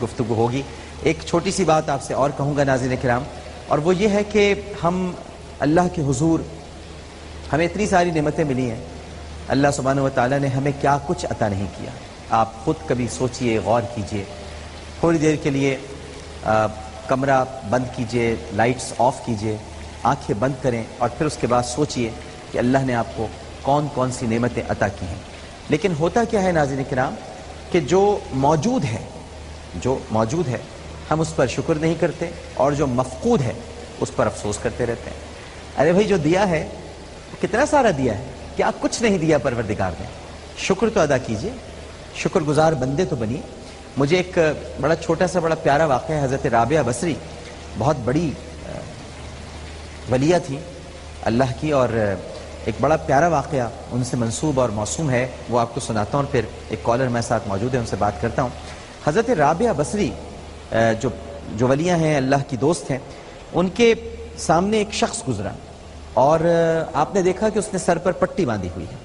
گفتگو ہوگی. ایک چھوٹی سی بات آپ سے اور کہوں گا ناظرین کرام، اور وہ یہ ہے کہ ہم اللہ کے حضور ہمیں اتنی ساری نعمتیں ملی ہیں، اللہ سبحانہ و تعالیٰ نے ہمیں کیا کچھ عطا نہیں کیا. آپ خود کبھی سوچئے، غور کیجئے، تھوڑی دیر کے لیے کمرہ بند کیجئے، لائٹس آف کیجئے، آنکھیں بند کریں اور پھر اس کے بعد سوچئے کہ اللہ نے آپ کو کون کون سی نعمتیں عطا کی ہیں. لیکن ہوتا کیا ہے ناظرین کرام کہ جو موجود ہے ہم اس پر شکر نہیں کرتے، اور جو مفقود ہے اس پر افسوس کرتے رہتے ہیں. ارے بھائی جو دیا ہے کتنا سارا دیا ہے، کیا کچھ نہیں دیا پروردگار نے؟ شکر تو ادا کیجئے، شکر گزار بندے تو بنیے. مجھے ایک بڑا چھوٹا سا بڑا پیارا واقعہ ہے. حضرت رابعہ بصری بہت بڑی ولیہ تھی اللہ کی، اور ایک بڑا پیارا واقعہ ان سے منسوب اور موسوم ہے، وہ آپ کو سناتا ہوں. پھر ایک کالر میرے ساتھ موجود ہے، ان سے بات کرتا ہوں. حضرت رابعہ بصری جو ولیہ ہیں، اللہ کی دوست ہیں، ان کے سامنے ایک شخص گزرا اور آپ نے دیکھا کہ اس نے سر پر پٹی باندھی ہوئی ہے.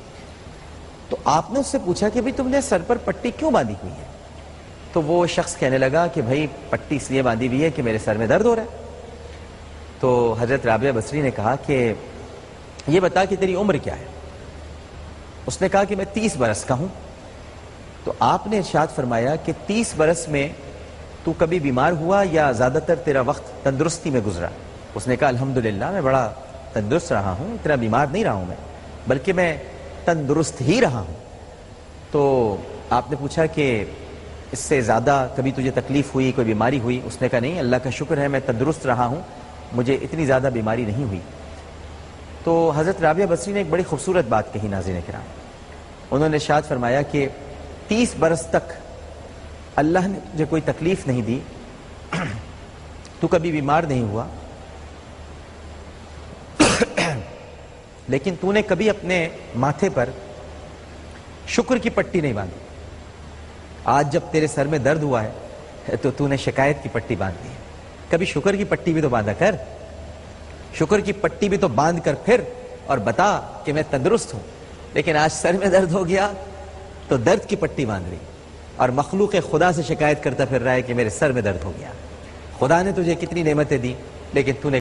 تو آپ نے اس سے پوچھا کہ بھئی تم نے سر پر پٹی کیوں باندھی ہوئی ہے؟ تو وہ شخص کہنے لگا کہ بھئی پٹی اس لیے باندھی ہوئی ہے کہ میرے سر میں درد ہو رہا ہے. تو حضرت رابعہ بصری نے کہا کہ یہ بتا کہ تیری عمر کیا ہے؟ اس نے کہا کہ میں 30 برس کا ہوں. تو آپ نے ارشاد فرمایا کہ 30 برس میں تو کبھی بیمار ہوا یا زیادہ تر تیرا وقت تندرستی میں گزرا؟ اس نے کہا الحمدللہ میں بڑا تندرست رہا ہوں، اتنا بیمار نہیں رہا ہوں میں، بلکہ میں تندرست ہی رہا ہوں. تو آپ نے پوچھا کہ اس سے زیادہ کبھی تجھے تکلیف ہوئی، کوئی بیماری ہوئی؟ اس نے کہا نہیں، اللہ کا شکر ہے میں تندرست رہا ہوں، مجھے اتنی زیادہ بیماری نہیں ہوئی. تو حضرت رابعہ بصری نے ایک بڑی خوبصورت بات کہی ناظرین کرام. انہوں نے ارشاد فرمایا کہ 30 برس تک اللہ نے تجھے کوئی تکلیف نہیں دی، تو کبھی بیمار نہیں ہوا، لیکن تو نے کبھی اپنے ماتھے پر شکر کی پٹی نہیں باندھی. آج جب تیرے سر میں درد ہوا ہے تو تو نے شکایت کی پٹی باندھ دی. کبھی شکر کی پٹی بھی تو باندھا کر، شکر کی پٹی بھی تو باندھ کر پھر اور بتا کہ میں تندرست ہوں. لیکن آج سر میں درد ہو گیا تو درد کی پٹی باندھ لی اور مخلوق خدا سے شکایت کرتا پھر رہا ہے کہ میرے سر میں درد ہو گیا. خدا نے تجھے کتنی نعمتیں دی، لیکن تو نے